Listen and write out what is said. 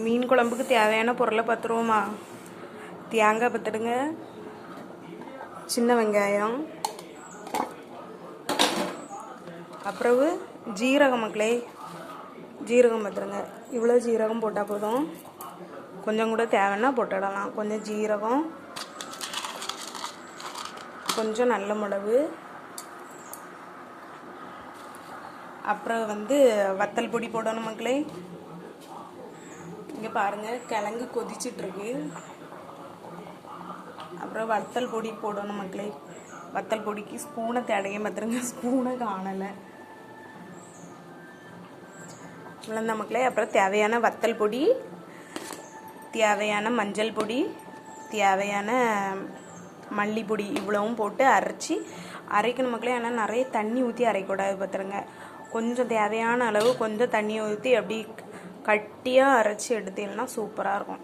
மீன் குழம்புக்கு தேவையான பொருளை பார்த்துருவோமா? தேங்காய் பத்துடுங்க, சின்ன வெங்காயம், அப்புறவு ஜீரகம் மக்களே, ஜீரகம் பார்த்துருங்க. இவ்வளோ ஜீரகம் போட்டால் போதும், கொஞ்சம் கூட தேவைன்னா போட்டுடலாம். கொஞ்சம் ஜீரகம், கொஞ்சம் நல்ல மிளகு, அப்புறம் வத்தல் பொடி போடணும் மக்களே. இங்கே பாருங்கள், கிழங்கு கொதிச்சிட்ருக்கு. அப்புறம் வத்தல் பொடி போடணும் மக்களே. வத்தல் பொடிக்கு ஸ்பூனை தேடையே பார்த்துருங்க, ஸ்பூனை காணலை. இவ்வளோதான் மக்களே. அப்புறம் தேவையான வத்தல் பொடி, தேவையான மஞ்சள் பொடி, தேவையான மல்லிப்பொடி இவ்வளவும் போட்டு அரைக்கணும் மக்களே. ஆனால் நிறைய தண்ணி ஊற்றி அரைக்கூடாது பார்த்துருங்க. கொஞ்சம் தேவையான அளவு கொஞ்சம் தண்ணி ஊற்றி அப்படி கட்டியாக அரைச்சி எடுத்தீங்கன்னா சூப்பராக இருக்கும்.